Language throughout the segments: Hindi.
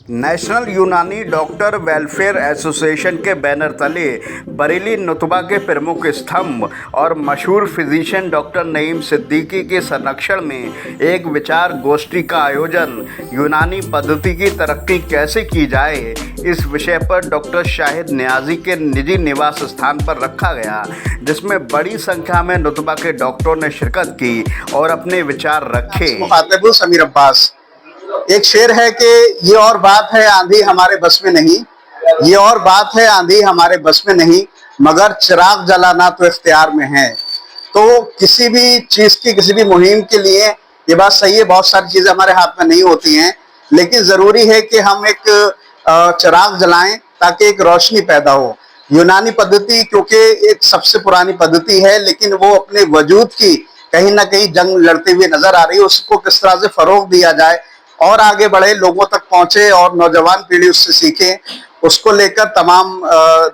नेशनल यूनानी डॉक्टर वेलफेयर एसोसिएशन के बैनर तले बरेली नुतबा के प्रमुख स्तंभ और मशहूर फिजिशियन डॉक्टर नईम सिद्दीकी के संरक्षण में एक विचार गोष्ठी का आयोजन यूनानी पद्धति की तरक्की कैसे की जाए इस विषय पर डॉक्टर शाहिद नियाजी के निजी निवास स्थान पर रखा गया, जिसमें बड़ी संख्या में नुतबा के डॉक्टरों ने शिरकत की और अपने विचार रखे। समीर अब्बास, एक शेर है कि ये और बात है आंधी हमारे बस में नहीं, ये और बात है आंधी हमारे बस में नहीं, मगर चिराग जलाना तो इख्तियार में है। तो किसी भी चीज की, किसी भी मुहिम के लिए ये बात सही है, बहुत सारी चीजें हमारे हाथ में नहीं होती हैं, लेकिन जरूरी है कि हम एक चिराग जलाएं ताकि एक रोशनी पैदा हो। यूनानी पद्धति क्योंकि एक सबसे पुरानी पद्धति है, लेकिन वो अपने वजूद की कहीं ना कहीं जंग लड़ते हुए नजर आ रही है। उसको किस तरह से फरोग दिया जाए और आगे बढ़े, लोगों तक पहुंचे और नौजवान पीढ़ी उससे सीखे, उसको लेकर तमाम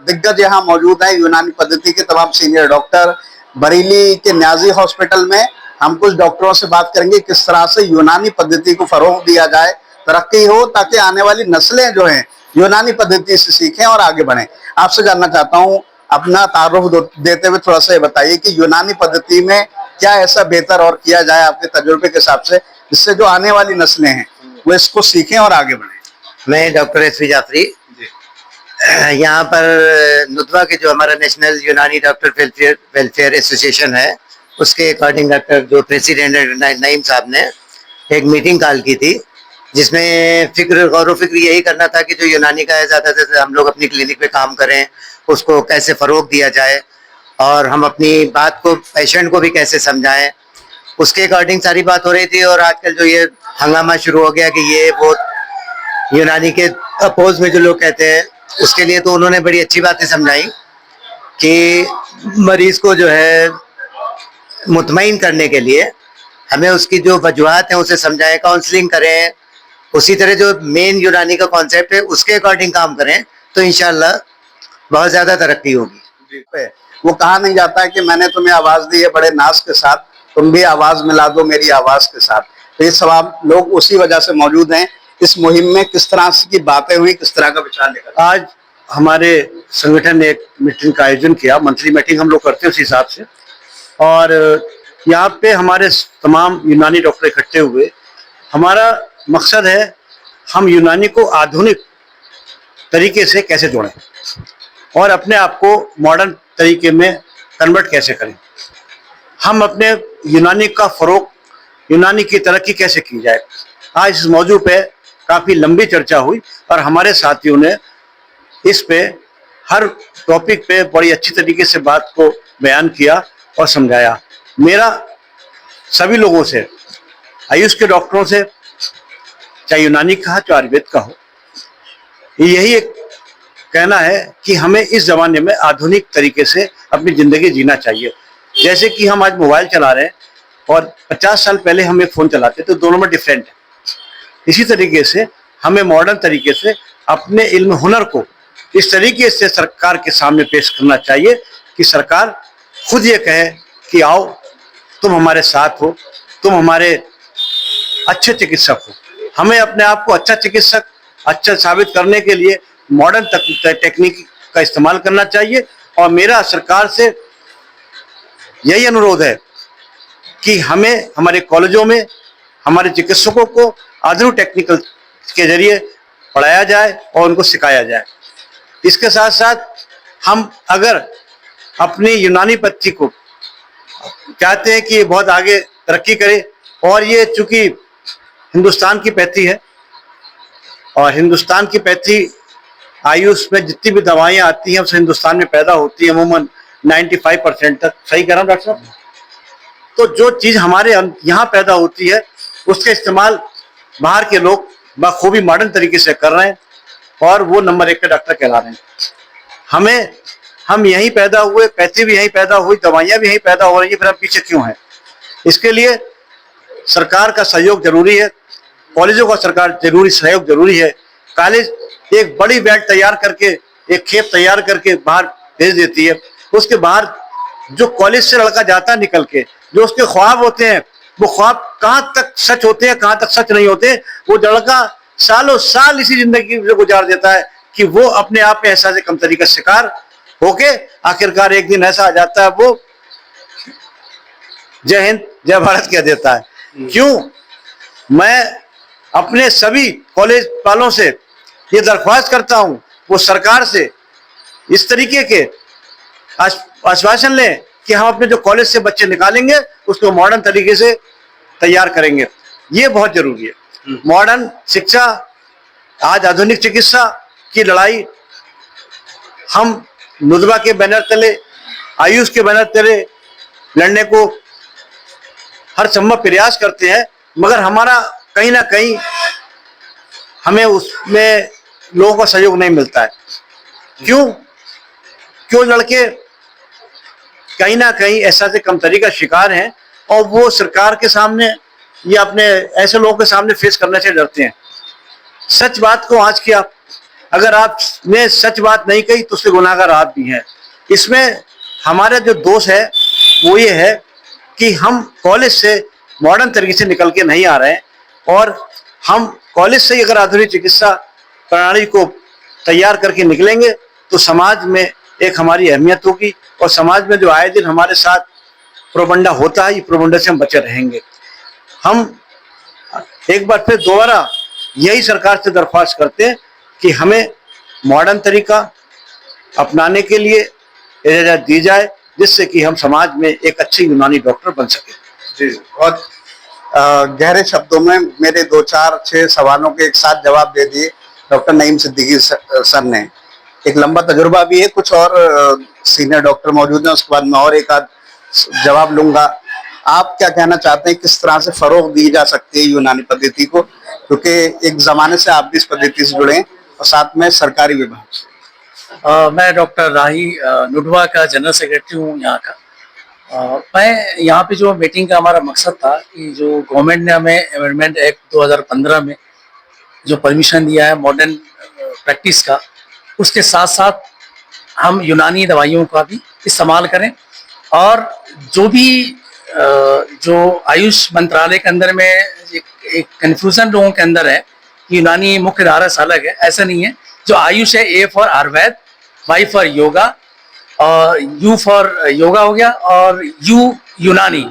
दिग्गज यहाँ मौजूद हैं। यूनानी पद्धति के तमाम सीनियर डॉक्टर बरेली के न्याजी हॉस्पिटल में हम कुछ डॉक्टरों से बात करेंगे किस तरह से यूनानी पद्धति को फरोग दिया जाए, तरक्की हो, ताकि आने वाली नस्लें जो हैं यूनानी पद्धति से सीखें और आगे बढ़ें। आपसे जानना चाहता हूँ, अपना तारुफ देते हुए थोड़ा सा ये बताइए कि यूनानी पद्धति में क्या ऐसा बेहतर और किया जाए आपके तजुर्बे के हिसाब से, जिससे जो आने वाली नस्लें हैं वो इसको सीखें और आगे बढ़ें। मैं डॉक्टर एस वी जाफरी, यहाँ पर नुतबा के जो हमारा नेशनल यूनानी डॉक्टर वेलफेयर एसोसिएशन है, उसके अकॉर्डिंग डॉक्टर जो प्रेसिडेंट नईम साहब ने एक मीटिंग कॉल की थी, जिसमें गौर फिक्र यही करना था कि जो यूनानी का है ज़्यादा से हम लोग अपनी क्लिनिक पे काम करें, उसको कैसे फ़रोग दिया जाए और हम अपनी बात को पेशेंट को भी कैसे समझाएं, उसके अकॉर्डिंग सारी बात हो रही थी। और आजकल जो ये हंगामा शुरू हो गया कि ये वो यूनानी के अपोज में जो लोग कहते हैं, उसके लिए तो उन्होंने बड़ी अच्छी बातें समझाई कि मरीज को जो है मुतमईन करने के लिए हमें उसकी जो वजूहात हैं उसे समझाएं, काउंसलिंग करें, उसी तरह जो मेन यूनानी का कॉन्सेप्ट है उसके अकॉर्डिंग काम करें, तो इंशाल्लाह बहुत ज़्यादा तरक्की होगी। वो कहा नहीं जाता है कि मैंने तुम्हें आवाज़ दी है बड़े नाज के साथ, तुम भी आवाज़ मिला दो मेरी आवाज़ के साथ। तो ये सब लोग उसी वजह से मौजूद हैं। इस मुहिम में किस तरह की बातें हुई, किस तरह का विचार लेकर आज हमारे संगठन ने एक मीटिंग का आयोजन किया। मंथली मीटिंग हम लोग करते हैं उस हिसाब से, और यहाँ पे हमारे तमाम यूनानी डॉक्टर इकट्ठे हुए। हमारा मकसद है हम यूनानी को आधुनिक तरीके से कैसे जोड़ें और अपने आप को मॉडर्न तरीके में कन्वर्ट कैसे करें, हम अपने यूनानी का फरोग, यूनानी की तरक्की कैसे की जाए। आज इस मौजू पे काफ़ी लंबी चर्चा हुई और हमारे साथियों ने इस पे हर टॉपिक पे बड़ी अच्छी तरीके से बात को बयान किया और समझाया। मेरा सभी लोगों से, आयुष के डॉक्टरों से, चाहे यूनानी का चाहे आयुर्वेद का हो, यही एक कहना है कि हमें इस जमाने में आधुनिक तरीके से अपनी ज़िंदगी जीना चाहिए। जैसे कि हम आज मोबाइल चला रहे हैं और 50 साल पहले हम एक फ़ोन चलाते, तो दोनों में डिफरेंट है। इसी तरीके से हमें मॉडर्न तरीके से अपने इल्म हुनर को इस तरीके से सरकार के सामने पेश करना चाहिए कि सरकार खुद ये कहे कि आओ, तुम हमारे साथ हो, तुम हमारे अच्छे चिकित्सक हो। हमें अपने आप को अच्छा चिकित्सक, अच्छा साबित करने के लिए मॉडर्न टेक्निक का इस्तेमाल करना चाहिए। और मेरा सरकार से यही अनुरोध है कि हमें हमारे कॉलेजों में हमारे चिकित्सकों को आधुनिक टेक्निकल के जरिए पढ़ाया जाए और उनको सिखाया जाए। इसके साथ साथ हम अगर अपनी यूनानी पद्धति को चाहते हैं कि ये बहुत आगे तरक्की करे, और ये चूंकि हिंदुस्तान की पद्धति है और हिंदुस्तान की पद्धति आयुष में जितनी भी दवाइयाँ आती हैं उसे हिंदुस्तान में पैदा होती है अमूमन 95% तक। सही कह रहा हूँ डॉक्टर साहब? तो जो चीज़ हमारे यहाँ पैदा होती है उसका इस्तेमाल बाहर के लोग बखूबी मॉडर्न तरीके से कर रहे हैं और वो नंबर 1 के डॉक्टर कहला रहे हैं। हम यहीं पैदा हुए, पैसे भी यहीं पैदा हुई, दवाइयाँ भी यहीं पैदा हो रही है, फिर हम पीछे क्यों हैं? इसके लिए सरकार का सहयोग जरूरी है, कॉलेजों का सरकार जरूरी सहयोग जरूरी है। कॉलेज एक बड़ी बैट तैयार करके, एक खेप तैयार करके बाहर भेज देती है, उसके बाहर जो कॉलेज से लड़का जाता निकल के, जो उसके ख्वाब होते हैं, वो ख्वाब कहाँ तक सच होते हैं, कहाँ तक सच नहीं होते, वो लड़का सालों साल इसी जिंदगी में गुजार देता है कि वो अपने आप में एहसास कमतरी का शिकार होके आखिरकार एक दिन ऐसा आ जाता है, वो जय हिंद जय भारत कह देता है। क्यों? मैं अपने सभी कॉलेज वालों से ये दरख्वास्त करता हूं, वो सरकार से इस तरीके के आश्वासन लें कि हम अपने जो कॉलेज से बच्चे निकालेंगे उसको मॉडर्न तरीके से तैयार करेंगे। ये बहुत जरूरी है। मॉडर्न शिक्षा, आज आधुनिक चिकित्सा की लड़ाई हम नुदवा के बैनर तले, आयुष के बैनर तले लड़ने को हर संभव प्रयास करते हैं, मगर हमारा कहीं ना कहीं हमें उसमें लोगों का सहयोग नहीं मिलता है। क्यों लड़के कहीं ना कहीं ऐसा से कमतरी का शिकार हैं और वो सरकार के सामने या अपने ऐसे लोगों के सामने फेस करने से डरते हैं। सच बात को आज किया, अगर आपने सच बात नहीं कही तो उससे गुनाहगार आप भी हैं। इसमें हमारा जो दोष है वो ये है कि हम कॉलेज से मॉडर्न तरीके से निकल के नहीं आ रहे हैं, और हम कॉलेज से अगर आधुनिक चिकित्सा प्रणाली को तैयार करके निकलेंगे तो समाज में एक हमारी अहमियत होगी, और समाज में जो आए दिन हमारे साथ प्रोपगंडा होता है, ये प्रोपगंडा से हम बचे रहेंगे। हम एक बार फिर दोबारा यही सरकार से दरख्वास्त करते हैं कि हमें मॉडर्न तरीका अपनाने के लिए इजाजत दी जाए, जिससे कि हम समाज में एक अच्छे यूनानी डॉक्टर बन सके। जी, बहुत गहरे शब्दों में मेरे 2, 4, 6 सवालों के एक साथ जवाब दे दिए डॉक्टर नईम सिद्दीकी सर ने। एक लंबा तजुर्बा भी है, कुछ और सीनियर डॉक्टर मौजूद हैं, उसके बाद मैं और एक आध जवाब लूंगा। आप क्या कहना चाहते हैं, किस तरह से फरोग दी जा सकती है यूनानी पद्धति को, क्योंकि एक जमाने से आप भी इस पद्धति से जुड़े हैं और साथ में सरकारी विभाग से। मैं डॉक्टर राही नुडवा का जनरल सेक्रेटरी हूँ यहाँ का। मैं यहाँ पे जो मीटिंग का हमारा मकसद था कि जो गवर्नमेंट ने हमें अमेंडमेंट एक्ट 2015 में जो परमिशन दिया है मॉडर्न प्रैक्टिस का, उसके साथ साथ हम यूनानी दवाइयों का भी इस्तेमाल करें, और जो भी जो आयुष मंत्रालय के अंदर में एक कन्फ्यूजन लोगों के अंदर है कि यूनानी मुख्य धारा से अलग है, ऐसा नहीं है। जो आयुष है, A for Ayurveda, Y for yoga, और यू फॉर योगा हो गया, और यू यूनानी,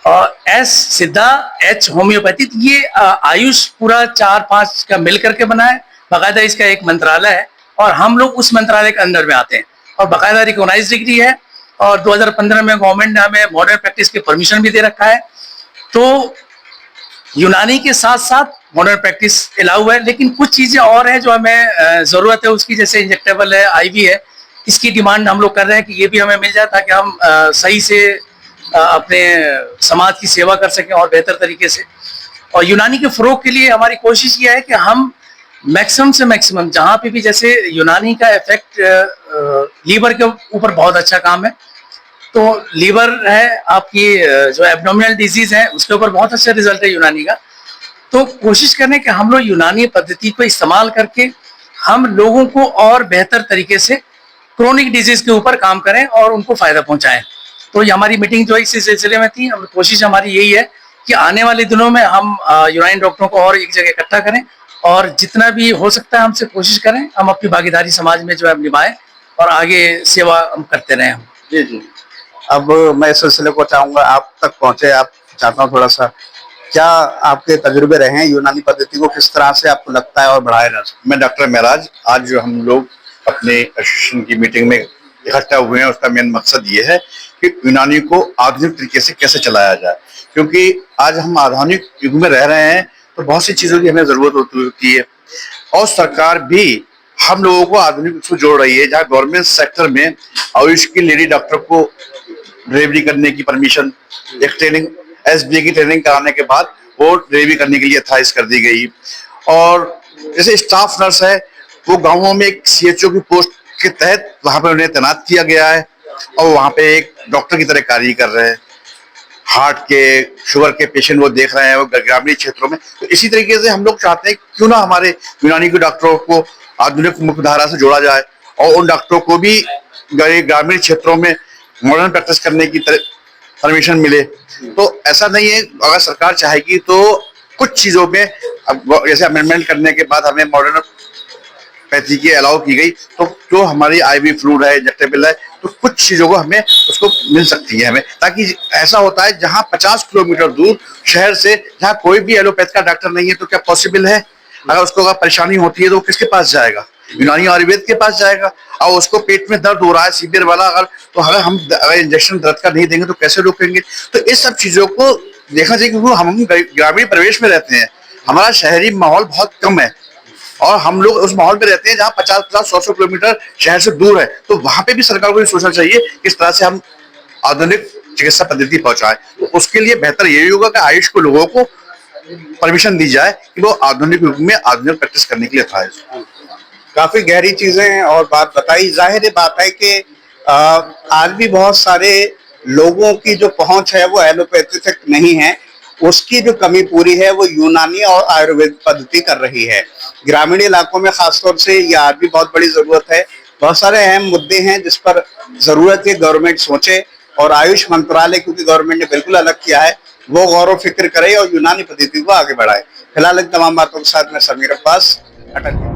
और एस सिद्धा, एच होम्योपैथी। ये आयुष पूरा 4-5 का मिल करके बना है, बाकायदा इसका एक मंत्रालय है, और हम लोग उस मंत्रालय के अंदर में आते हैं, और बाकायदा रिकॉग्नाइज डिग्री है, और 2015 में गवर्नमेंट ने हमें मॉडर्न प्रैक्टिस के परमिशन भी दे रखा है। तो यूनानी के साथ साथ मॉडर्न प्रैक्टिस अलाउ है, लेकिन कुछ चीजें और हैं जो हमें जरूरत है उसकी, जैसे इंजेक्टेबल है, आईवी है, इसकी डिमांड हम लोग कर रहे हैं कि ये भी हमें मिल जाए, ताकि हम सही से अपने समाज की सेवा कर सकें और बेहतर तरीके से। और यूनानी के फरोग के लिए हमारी कोशिश ये है कि हम मैक्सिमम से मैक्सिमम जहाँ पे भी, जैसे यूनानी का इफेक्ट लीवर के ऊपर बहुत अच्छा काम है, तो लीवर है आपकी जो एब्डोमिनल डिजीज है उसके ऊपर बहुत अच्छा रिजल्ट है यूनानी का। तो कोशिश करें कि हम लोग यूनानी पद्धति को इस्तेमाल करके हम लोगों को और बेहतर तरीके से क्रोनिक डिजीज के ऊपर काम करें और उनको फायदा पहुंचाएं। तो ये हमारी मीटिंग जो इसी सिलसिले में थी। कोशिश हमारी यही है कि आने वाले दिनों में हम यूनानी डॉक्टरों को और एक जगह इकट्ठा करें, और जितना भी हो सकता है हमसे कोशिश करें, हम अपनी भागीदारी समाज में जो है निभाएं और आगे सेवा हम करते रहें। जी जी, अब मैं इस सिलसिले को चाहूंगा आप तक पहुंचे। आप चाहता हूँ थोड़ा सा, क्या आपके तजुर्बे रहे हैं यूनानी पद्धति को किस तरह से आपको लगता है और बढ़ाया जा सकता है? मैं डॉक्टर महराज, आज जो हम लोग अपने एसोसिएशन की मीटिंग में इकट्ठा हुए हैं उसका मेन मकसद ये है कि यूनानी को आधुनिक तरीके से कैसे चलाया जाए, क्योंकि आज हम आधुनिक युग में रह रहे हैं तो बहुत सी चीजों की हमें जरूरत होती है, और सरकार भी हम लोगों को आधुनिक से जोड़ रही है। जहाँ गवर्नमेंट सेक्टर में आयुष की लेडी डॉक्टर को डिलीवरी करने की परमिशन, एक ट्रेनिंग एसबीए की ट्रेनिंग कराने के बाद वो डिलीवरी करने के लिए अथॉराइज कर दी गई। और जैसे स्टाफ नर्स है, वो गांवों में एक सीएचओ की पोस्ट के तहत वहां पर उन्हें तैनात किया गया है, और वहां पे एक डॉक्टर की तरह कार्य कर रहे हैं। हार्ट के, शुगर के पेशेंट वो देख रहे हैं वो ग्रामीण क्षेत्रों में। तो इसी तरीके से हम लोग चाहते हैं क्यों ना हमारे यूनानी के डॉक्टरों को आधुनिक मुख्यधारा से जोड़ा जाए, और उन डॉक्टरों को भी ग्रामीण क्षेत्रों में मॉडर्न प्रैक्टिस करने की परमिशन मिले। तो ऐसा नहीं है, अगर सरकार चाहेगी तो कुछ चीजों में अब जैसे अमेंडमेंट करने के बाद हमें मॉडर्न पैथी की अलाउ की गई, तो जो हमारी आईवी फ्लूइड है, इंजेक्टेबल है, तो कुछ चीजों को हमें उसको मिल सकती है हमें, ताकि ऐसा होता है जहां 50 किलोमीटर दूर शहर से जहां कोई भी एलोपैथ का डॉक्टर नहीं है, तो क्या पॉसिबल है अगर उसको अगर परेशानी होती है तो किसके पास जाएगा? यूनानी आयुर्वेद के पास जाएगा। और उसको पेट में दर्द हो रहा है सीवियर वाला, अगर अगर इंजेक्शन दर्द का नहीं देंगे तो कैसे रोकेंगे? तो इस सब चीजों को देखना चाहिए, क्योंकि हम ग्रामीण परिवेश में रहते हैं, हमारा शहरी माहौल बहुत कम है और हम लोग उस माहौल में रहते हैं जहाँ 50-100 किलोमीटर शहर से दूर है। तो वहां पे भी सरकार को ये सोचना चाहिए किस तरह से हम आधुनिक चिकित्सा पद्धति पहुंचाएं। तो उसके लिए बेहतर यही होगा कि आयुष को लोगों को परमिशन दी जाए कि वो आधुनिक युग में आधुनिक प्रैक्टिस करने के लिए था। काफी गहरी चीजें और बात बताई। जाहिर बात है कि आज भी बहुत सारे लोगों की जो पहुंच है वो एलोपैथी तक नहीं है, उसकी जो कमी पूरी है वो यूनानी और आयुर्वेद पद्धति कर रही है। ग्रामीण इलाकों में खासतौर से ये आज भी बहुत बड़ी जरूरत है। बहुत सारे अहम मुद्दे हैं जिस पर जरूरत है गवर्नमेंट सोचे, और आयुष मंत्रालय, क्योंकि गवर्नमेंट ने बिल्कुल अलग किया है, वो गौर फिक्र करे और यूनानी पद्धति को आगे बढ़ाए। फिलहाल इन तमाम बातों के साथ मैं समीर अब्बास, अटल।